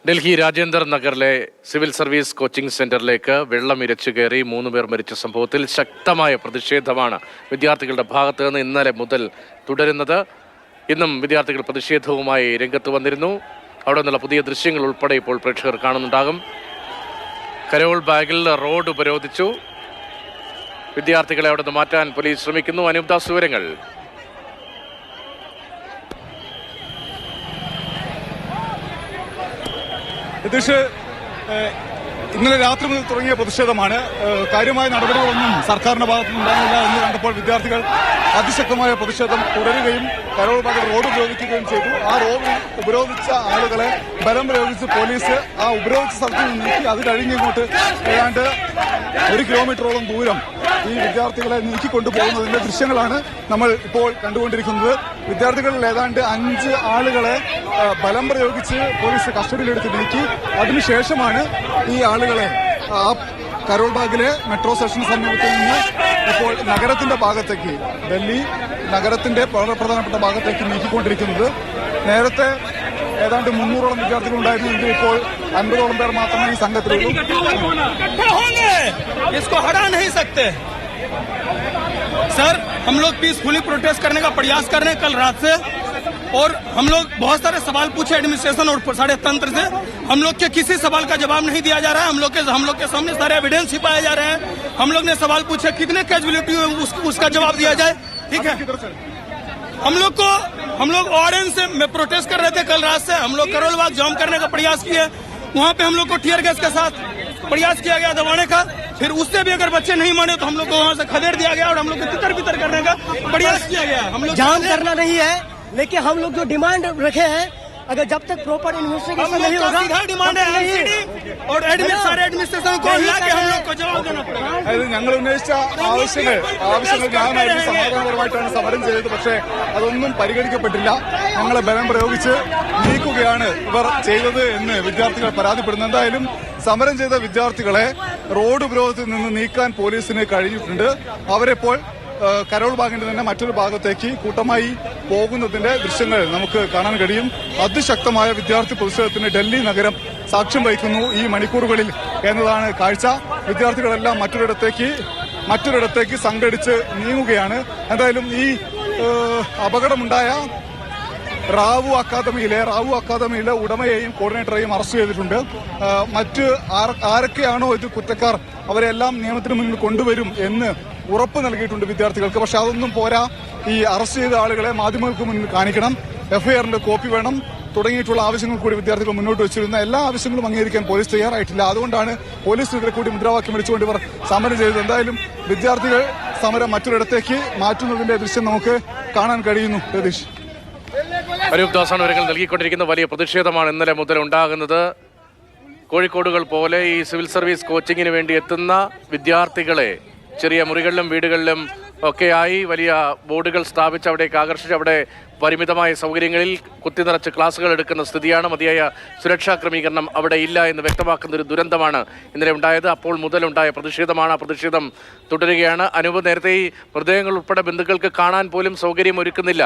ഡൽഹി രാജേന്ദർ നഗറിലെ civil service coaching സെന്ററിലേക്ക് വെള്ളം ഇരച്ചു കയറി 3 പേർ മരിച്ച സംഭവത്തിൽ ശക്തമായ പ്രതിഷേധമാണ് വിദ്യാർത്ഥികളുടെ ഭാഗത്ത് നിന്ന് ഇന്നലെ മുതൽ തുടരുന്നത്. ഇന്നും വിദ്യാർത്ഥികൾ പ്രതിഷേധവുമായി രംഗത്ത് വന്നിരുന്നു. അവിടെ നിന്നുള്ള പുതിയ ദൃശ്യങ്ങൾ ഉൾപ്പെടെ ഇപ്പോൾ പ്രേക്ഷകർ കാണുന്നുണ്ടാകും. കരോൾ ബാഗിൽ റോഡ് ഉപരോധിച്ചു. വിദ്യാർത്ഥികളെ അവിടെ നിന്ന് മാറ്റാൻ പോലീസ് ശ്രമിക്കുന്നു. അനൂപ് ദാസ് വിവരങ്ങൾ. ഇന്നലെ രാത്രി മുതൽ തുടങ്ങിയ പ്രതിഷേധമാണ്. കാര്യമായ നടപടികളൊന്നും സർക്കാരിന്റെ ഭാഗത്തുനിന്നുണ്ടാകില്ല എന്ന് കണ്ടപ്പോൾ വിദ്യാർത്ഥികൾ അതിശക്തമായ പ്രതിഷേധം തുടരുകയും കരോൾ ബാഗ് റോഡ് ഉപരോധിക്കുകയും ചെയ്തു. ആ റോഡ് ഉപരോധിച്ച ആളുകളെ ബലം പ്രയോഗിച്ച് പോലീസ് ആ ഉപരോധിച്ച സ്ഥലത്ത് നിന്ന് നീക്കി അത് കഴിഞ്ഞിങ്ങോട്ട് ഏതാണ്ട് 1 കിലോമീറ്ററോളം ദൂരം ഈ വിദ്യാർത്ഥികളെ നീക്കിക്കൊണ്ടുപോകുന്നതിന്റെ ദൃശ്യങ്ങളാണ് നമ്മൾ ഇപ്പോൾ കണ്ടുകൊണ്ടിരിക്കുന്നത്. വിദ്യാർത്ഥികളിൽ ഏതാണ്ട് 5 ആളുകളെ ബലം പ്രയോഗിച്ച് പോലീസ് കസ്റ്റഡിയിലെടുത്ത് നീക്കി. അതിനുശേഷമാണ് ഈ ആളുകളെ ആ കരോൾ ബാഗിലെ മെട്രോ സ്റ്റേഷൻ സമീപത്തിൽ നിന്ന് ഇപ്പോൾ നഗരത്തിന്റെ ഭാഗത്തേക്ക്, ഡൽഹി നഗരത്തിന്റെ വളരെ പ്രധാനപ്പെട്ട ഭാഗത്തേക്ക് നീക്കിക്കൊണ്ടിരിക്കുന്നത്. നേരത്തെ ഏതാണ്ട് 300ഓളം വിദ്യാർത്ഥികൾ ഉണ്ടായിരുന്നെങ്കിൽ ഇപ്പോൾ 50ഓളം പേർ മാത്രമേ ഈ സംഘത്തിലുള്ളൂ. सर, हम लोग पीसफुली प्रोटेस्ट करने का प्रयास कर रहे हैं कल रात से, और हम लोग बहुत सारे सवाल पूछे एडमिनिस्ट्रेशन और सारे तंत्र से. हम लोग के किसी सवाल का जवाब नहीं दिया जा रहा है. हम लोग के सामने सारे एविडेंस छिपाए जा रहे हैं. हम लोग ने सवाल पूछे कितने कैजुअलिटी हुए उसका जवाब दिया जाए. ठीक है, हम लोग ऑरेंज से में प्रोटेस्ट कर रहे थे कल रात से. हम लोग करोल बाग जाम करने का प्रयास किए. वहाँ पे हम लोग को टीयर गैस के साथ प्रयास किया गया दबाने का. फिर उससे भी अगर बच्चे नहीं माने तो हम लोग को वहाँ से खदेड़ दिया गया और हम लोग को तितर बितर करने का प्रयास किया गया. हम लोग जाम करना नहीं है, लेकिन हम लोग जो डिमांड रखे हैं, अगर जब तक प्रॉपर इन्वेस्टिगेशन नहीं होगा, सीधा डिमांड है एलसीडी और सारे एडमिनिस्ट्रेशन को लाके हम लोग को जवाब देना पड़ेगा. അതായത് ഞങ്ങൾ ഉന്നയിച്ച ആവശ്യങ്ങൾ ന്യായമായിട്ട് സമാധാനപരമായിട്ടാണ് സമരം ചെയ്തത്. പക്ഷേ അതൊന്നും പരിഗണിക്കപ്പെട്ടില്ല. ഞങ്ങളെ ബലം പ്രയോഗിച്ച് നീക്കുകയാണ് ഇവർ ചെയ്തത് എന്ന് വിദ്യാർത്ഥികൾ പരാതിപ്പെടുന്നു. എന്തായാലും സമരം ചെയ്ത വിദ്യാർത്ഥികളെ റോഡ് ഉപരോധത്തിൽ നിന്ന് നീക്കാൻ പോലീസിന് കഴിഞ്ഞിട്ടുണ്ട്. അവരെപ്പോൾ കരോൾ ബാഗിന്റെ തന്നെ മറ്റൊരു ഭാഗത്തേക്ക് കൂട്ടമായി പോകുന്നതിന്റെ ദൃശ്യങ്ങൾ നമുക്ക് കാണാൻ കഴിയും. അതിശക്തമായ വിദ്യാർത്ഥി പ്രതിഷേധത്തിന് ഡൽഹി നഗരം സാക്ഷ്യം വഹിക്കുന്നു ഈ മണിക്കൂറുകളിൽ എന്നതാണ് കാഴ്ച. വിദ്യാർത്ഥികളെല്ലാം മറ്റൊരിടത്തേക്ക് സംഘടിച്ച് നീങ്ങുകയാണ്. എന്തായാലും ഈ അപകടമുണ്ടായ റാവു അക്കാദമിയിലെ ഉടമയെയും കോർഡിനേറ്ററെയും അറസ്റ്റ് ചെയ്തിട്ടുണ്ട്. മറ്റ് ആരൊക്കെയാണോ ഇത് കുറ്റക്കാർ അവരെല്ലാം നിയമത്തിന് മുന്നിൽ കൊണ്ടുവരും എന്ന് ഉറപ്പ് നൽകിയിട്ടുണ്ട് വിദ്യാർത്ഥികൾക്ക്. പക്ഷെ അതൊന്നും പോരാ. ഈ അറസ്റ്റ് ചെയ്ത ആളുകളെ മാധ്യമങ്ങൾക്ക് മുന്നിൽ കാണിക്കണം, എഫ്ഐആറിന്റെ കോപ്പി വേണം തുടങ്ങിയിട്ടുള്ള ആവശ്യങ്ങൾ കൂടി വിദ്യാർത്ഥികൾ മുന്നോട്ട് വെച്ചിരുന്ന എല്ലാ ആവശ്യങ്ങളും അംഗീകരിക്കാൻ പോലീസ് തയ്യാറായിട്ടില്ല. അതുകൊണ്ടാണ് പോലീസിനെതിരെ കൂടി മുദ്രാവാക്യം വിളിച്ചുകൊണ്ട് ഇവർ സമരം ചെയ്തത്. എന്തായാലും വിദ്യാർത്ഥികൾ സമരം മറ്റൊരിടത്തേക്ക് മാറ്റുന്നതിന്റെ ദൃശ്യം നമുക്ക് കാണാൻ കഴിയുന്നു. രതീഷ്, അനൂപ് ദാസാണ് വിവരങ്ങൾ നൽകിക്കൊണ്ടിരിക്കുന്ന. വലിയ പ്രതിഷേധമാണ് ഇന്നലെ മുതൽ ഉണ്ടാകുന്നത്. കോഴിക്കോടുകൾ പോലെ ഈ സിവിൽ സർവീസ് കോച്ചിങ്ങിന് വേണ്ടി എത്തുന്ന വിദ്യാർത്ഥികളെ ചെറിയ മുറികളിലും വീടുകളിലും ഒക്കെയായി വലിയ ബോർഡുകൾ സ്ഥാപിച്ച് അവിടേക്ക് ആകർഷിച്ച് അവിടെ പരിമിതമായ സൗകര്യങ്ങളിൽ കുത്തിനിറച്ച് ക്ലാസുകൾ എടുക്കുന്ന സ്ഥിതിയാണ്. മതിയായ സുരക്ഷാ ക്രമീകരണം അവിടെ ഇല്ല എന്ന് വ്യക്തമാക്കുന്ന ഒരു ദുരന്തമാണ് ഇന്നലെ ഉണ്ടായത്. അപ്പോൾ മുതലുണ്ടായ പ്രതിഷേധമാണ്. ആ പ്രതിഷേധം തുടരുകയാണ്. അനൂപ്, നേരത്തെ ഈ മൃതദേഹങ്ങൾ ഉൾപ്പെടെ ബന്ധുക്കൾക്ക് കാണാൻ പോലും സൗകര്യം ഒരുക്കുന്നില്ല.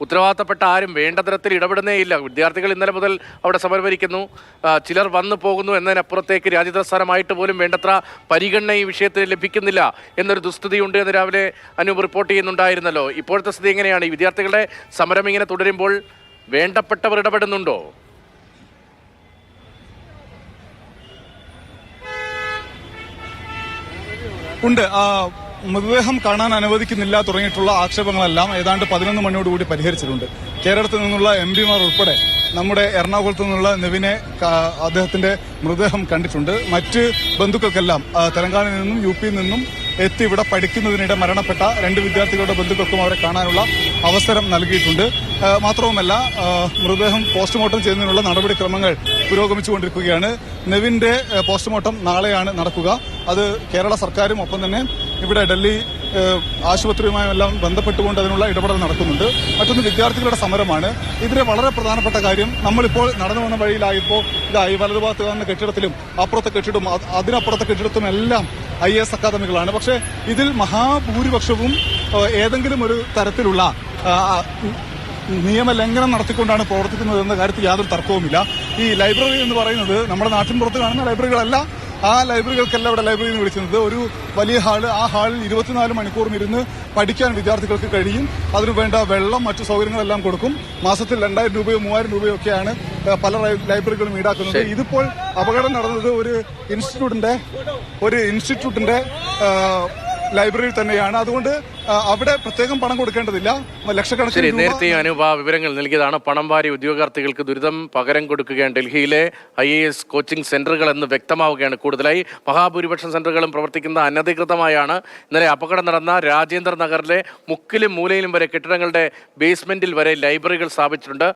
ഉത്തരവാദിത്തപ്പെട്ട ആരും വേണ്ട തരത്തിൽ ഇടപെടുന്നേയില്ല. വിദ്യാർത്ഥികൾ ഇന്നലെ മുതൽ അവിടെ സമരമരിക്കുന്നു. ചിലർ വന്നു പോകുന്നു എന്നതിനപ്പുറത്തേക്ക് രാജ്യതലസ്ഥാനമായിട്ട് പോലും വേണ്ടത്ര പരിഗണന ഈ വിഷയത്തിൽ ലഭിക്കുന്നില്ല എന്നൊരു ദുസ്ഥിതിയുണ്ട് എന്ന് രാവിലെ അനൂപ് റിപ്പോർട്ട് ചെയ്യുന്നുണ്ടായിരുന്നല്ലോ. ഇപ്പോഴത്തെ സ്ഥിതി എങ്ങനെയാണ്? ഈ വിദ്യാർത്ഥികളുടെ സമരം ഇങ്ങനെ തുടരുമ്പോൾ വേണ്ടപ്പെട്ടവർ ഇടപെടുന്നുണ്ടോ? ഉണ്ട്. മൃതദേഹം കാണാൻ അനുവദിക്കുന്നില്ല തുടങ്ങിയിട്ടുള്ള ആക്ഷേപങ്ങളെല്ലാം ഏതാണ്ട് 11 മണിയോടുകൂടി പരിഹരിച്ചിട്ടുണ്ട്. കേരളത്തിൽ നിന്നുള്ള എംപിമാർ ഉൾപ്പെടെ നമ്മുടെ എറണാകുളത്ത് നിന്നുള്ള നെവിനെ അദ്ദേഹത്തിന്റെ മൃതദേഹം കണ്ടിട്ടുണ്ട്. മറ്റ് ബന്ധുക്കൾക്കെല്ലാം തെലങ്കാനയിൽ നിന്നും UP-യിൽ നിന്നും എത്തി ഇവിടെ പഠിക്കുന്നതിനിടെ മരണപ്പെട്ട 2 വിദ്യാർത്ഥികളുടെ ബന്ധുക്കൾക്കും അവരെ കാണാനുള്ള അവസരം നൽകിയിട്ടുണ്ട്. മാത്രവുമല്ല, മൃതദേഹം പോസ്റ്റ്മോർട്ടം ചെയ്യുന്നതിനുള്ള നടപടിക്രമങ്ങൾ പുരോഗമിച്ചുകൊണ്ടിരിക്കുകയാണ്. നെവിന്റെ പോസ്റ്റ്മോർട്ടം നാളെയാണ് നടക്കുക. അത് കേരള സർക്കാരും ഒപ്പം തന്നെ ഇവിടെ ഡൽഹി ആശുപത്രിയുമായെല്ലാം ബന്ധപ്പെട്ടുകൊണ്ട് അതിനുള്ള ഇടപെടൽ നടക്കുന്നുണ്ട്. മറ്റൊന്ന് വിദ്യാർത്ഥികളുടെ സമരമാണ്. ഇതിലെ വളരെ പ്രധാനപ്പെട്ട കാര്യം, നമ്മളിപ്പോൾ നടന്നു വന്ന വഴിയിലായപ്പോൾ ഈ വലതുഭാഗത്ത് കാണുന്ന കെട്ടിടത്തിലും അപ്പുറത്തെ കെട്ടിടവും അതിനപ്പുറത്തെ കെട്ടിടത്തും എല്ലാം IAS അക്കാദമികളാണ്. പക്ഷേ ഇതിൽ മഹാഭൂരിപക്ഷവും ഏതെങ്കിലും ഒരു തരത്തിലുള്ള നിയമലംഘനം നടത്തിക്കൊണ്ടാണ് പ്രവർത്തിക്കുന്നത് എന്ന കാര്യത്തിൽ യാതൊരു തർക്കവുമില്ല. ഈ ലൈബ്രറി എന്ന് പറയുന്നത് നമ്മുടെ നാട്ടിൻ പുറത്ത് കാണുന്ന ലൈബ്രറികളല്ല. ആ ലൈബ്രറികൾക്കല്ല ഇവിടെ ലൈബ്രറി എന്ന് വിളിക്കുന്നത്. ഒരു വലിയ ഹാള്, ആ ഹാളിൽ 24 മണിക്കൂറും ഇരുന്ന് പഠിക്കാൻ വിദ്യാർത്ഥികൾക്ക് കഴിയും. അതിനു വേണ്ട വെള്ളം, മറ്റു സൗകര്യങ്ങളെല്ലാം കൊടുക്കും. മാസത്തിൽ 2000 രൂപയോ 3000 രൂപയോ ഒക്കെയാണ് പല ലൈബ്രറികളും ഈടാക്കുന്നത്. ഇതിപ്പോൾ അപകടം നടന്നത് ഒരു ഇൻസ്റ്റിറ്റ്യൂട്ടിന്റെ ലൈബ്രറി തന്നെയാണ്. അതുകൊണ്ട് അവിടെ പ്രത്യേകം പണം കൊടുക്കേണ്ടതില്ല. ലക്ഷക്കണക്കിന് രൂപ നേരത്തെ അനൂപ വിവരങ്ങൾ നൽകിയതാണ്. പണം വാരി ഉദ്യോഗാർത്ഥികൾക്ക് ദുരിതം പകരം കൊടുക്കുകയാണ് ഡൽഹിയിലെ IAS കോച്ചിംഗ് സെന്ററുകൾ എന്ന് വ്യക്തമാവുകയാണ്. കൂടുതലായി മഹാഭൂരിപക്ഷം സെന്ററുകളും പ്രവർത്തിക്കുന്ന അനധികൃതമായാണ്. ഇന്നലെ അപകടം നടന്ന രാജേന്ദ്ര നഗറിലെ മുക്കിലും മൂലയിലും വരെ കെട്ടിടങ്ങളുടെ ബേസ്മെന്റിൽ വരെ ലൈബ്രറികൾ സ്ഥാപിച്ചിട്ടുണ്ട്.